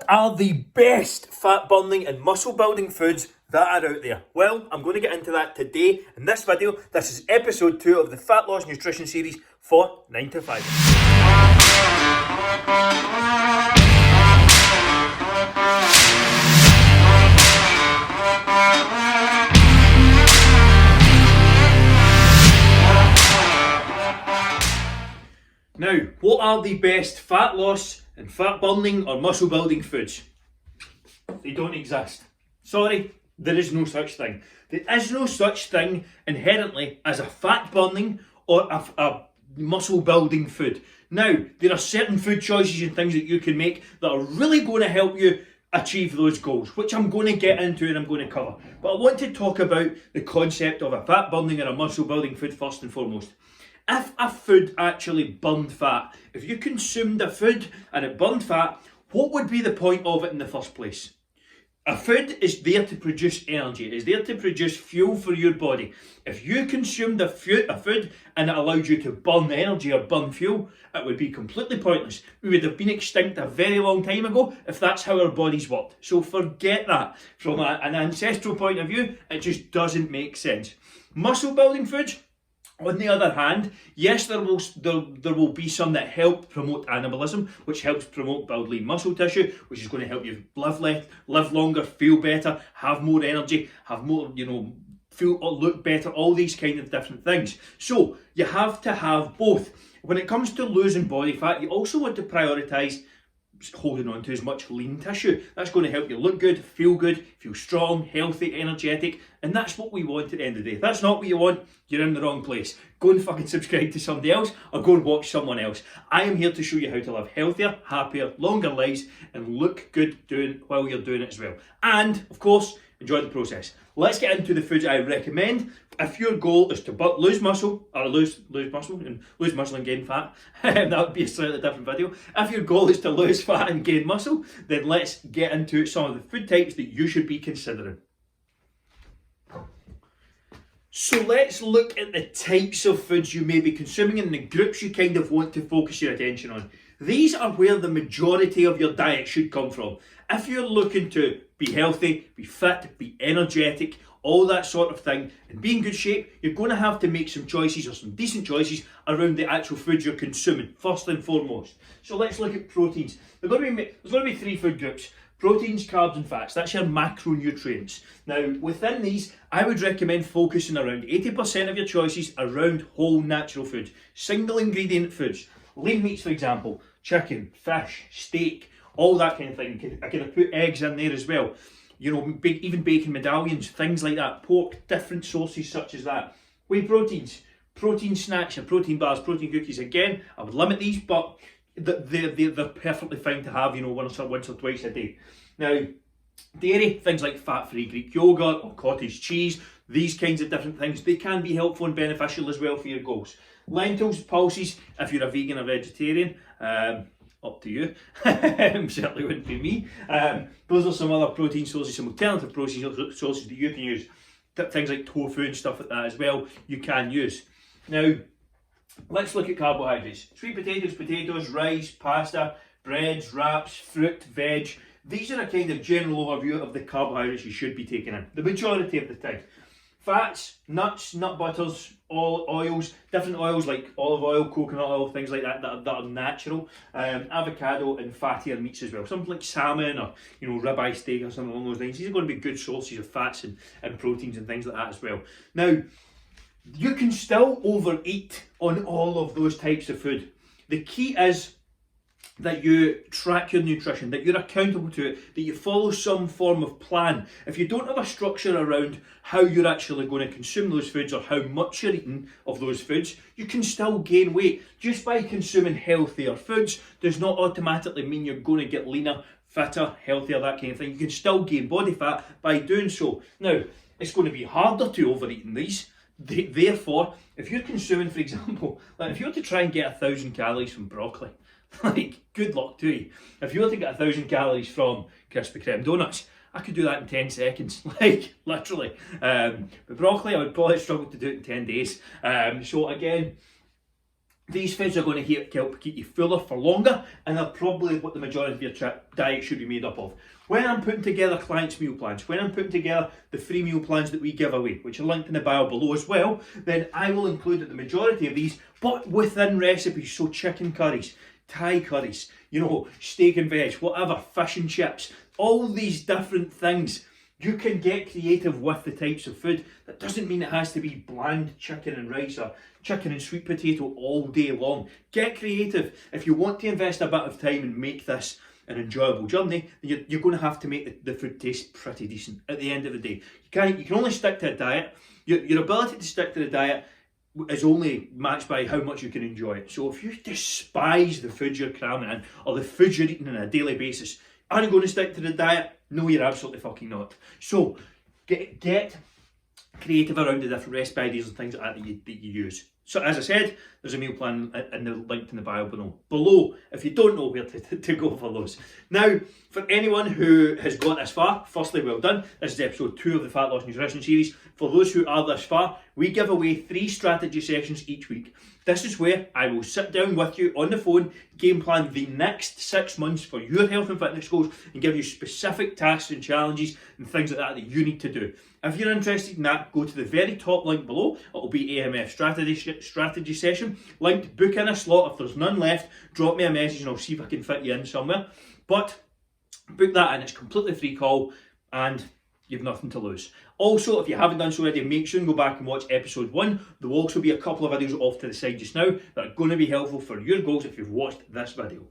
What are the best fat burning and muscle building foods that are out there? Well, I'm going to get into that today in this video. This is episode 2 of the Fat Loss Nutrition series for 9 to 5. Now, what are the best fat loss and fat burning or muscle building foods? They don't exist. Sorry, there is no such thing. There is no such thing inherently as a fat burning or a muscle building food. Now, there are certain food choices and things that you can make that are really going to help you achieve those goals, which I'm going to get into and I'm going to cover. But I want to talk about the concept of a fat burning or a muscle building food first and foremost. If a food actually burned fat, if you consumed a food and it burned fat, what would be the point of it in the first place? A food is there to produce energy, it is there to produce fuel for your body. If you consumed a food and it allowed you to burn energy or burn fuel, it would be completely pointless. We would have been extinct a very long time ago if that's how our bodies worked. So forget that. From an ancestral point of view, it just doesn't make sense. Muscle building foods, on the other hand, yes, there will be some that help promote anabolism, which helps promote build lean muscle tissue, which is going to help you live longer, feel better, have more energy, have more, feel or look better, all these kind of different things. So you have to have both. When it comes to losing body fat, you also want to prioritise holding on to as much lean tissue. That's going to help you look good, feel strong, healthy, energetic, and that's what we want at the end of the day. If that's not what you want, you're in the wrong place. Go and fucking subscribe to somebody else or go and watch someone else. I am here to show you how to live healthier, happier, longer lives and look good while you're doing it as well. And, of course, enjoy the process. Let's get into the foods I recommend. If your goal is to lose muscle and gain fat, that would be a slightly different video. If your goal is to lose fat and gain muscle, then let's get into some of the food types that you should be considering. So let's look at the types of foods you may be consuming and the groups you kind of want to focus your attention on. These are where the majority of your diet should come from. If you're looking to be healthy, be fit, be energetic, all that sort of thing, and be in good shape, you're going to have to make some choices or some decent choices around the actual foods you're consuming, first and foremost. So let's look at proteins. There's going to be 3 food groups. Proteins, carbs and fats, that's your macronutrients. Now within these, I would recommend focusing around 80% of your choices around whole natural foods, single ingredient foods. Lean meats, for example, chicken, fish, steak, all that kind of thing. I could put eggs in there as well. Even bacon medallions, things like that. Pork, different sources such as that. Whey proteins, protein snacks and protein bars, protein cookies. Again, I would limit these, but they're perfectly fine to have, once or twice a day. Now, dairy, things like fat-free Greek yogurt or cottage cheese, these kinds of different things, they can be helpful and beneficial as well for your goals. Lentils, pulses, if you're a vegan or vegetarian, up to you. Certainly wouldn't be me. Those are some other protein sources, some alternative protein sources that you can use. Things like tofu and stuff like that as well, you can use. Now, let's look at carbohydrates. Sweet potatoes, rice, pasta, breads, wraps, fruit, veg. These are a kind of general overview of the carbohydrates you should be taking in, the majority of the time. Fats, nuts, nut butters, oils, different oils like olive oil, coconut oil, things like that are natural. Avocado and fattier meats as well. Something like salmon or ribeye steak or something along those lines. These are going to be good sources of fats and proteins and things like that as well. Now, you can still overeat on all of those types of food. The key is that you track your nutrition, that you're accountable to it, that you follow some form of plan. If you don't have a structure around how you're actually going to consume those foods or how much you're eating of those foods, you can still gain weight. Just by consuming healthier foods does not automatically mean you're going to get leaner, fitter, healthier, that kind of thing. You can still gain body fat by doing so. Now, it's going to be harder to overeat in these. Therefore, if you're consuming, for example, if you were to try and get 1,000 calories from broccoli, good luck to you. If you were to get 1,000 calories from Krispy Kreme donuts, I could do that in 10 seconds, literally. But broccoli, I would probably struggle to do it in 10 days. So again, These foods are going to help keep you fuller for longer, and they're probably what the majority of your diet should be made up of. When I'm putting together clients' meal plans, when I'm putting together the free meal plans that we give away, which are linked in the bio below as well, then I will include the majority of these, but within recipes. So chicken curries, Thai curries, steak and veg, whatever, fish and chips, all these different things. You can get creative with the types of food. That doesn't mean it has to be bland chicken and rice or chicken and sweet potato all day long. Get creative. If you want to invest a bit of time and make this an enjoyable journey, then you're going to have to make the food taste pretty decent at the end of the day. You can only stick to a diet. Your ability to stick to the diet is only matched by how much you can enjoy it. So if you despise the food you're cramming in or the food you're eating on a daily basis, are you going to stick to the diet? No, you're absolutely fucking not. So get creative around the different recipe ideas and things like that that you use. So as I said, there's a meal plan in the linked in the bio below if you don't know where to go for those. Now, for anyone who has got this far, firstly, well done. This is episode 2 of the Fat Loss Nutrition series. For those who are this far, we give away 3 strategy sessions each week. This is where I will sit down with you on the phone, game plan the next 6 months for your health and fitness goals, and give you specific tasks and challenges and things like that you need to do. If you're interested in that, go to the very top link below. It'll be AMF strategy session. Linked, book in a slot. If there's none left, drop me a message and I'll see if I can fit you in somewhere. But book that in, it's a completely free call and you've nothing to lose. Also, if you haven't done so already, make sure and go back and watch episode 1. There will also be a couple of videos off to the side just now that are going to be helpful for your goals if you've watched this video.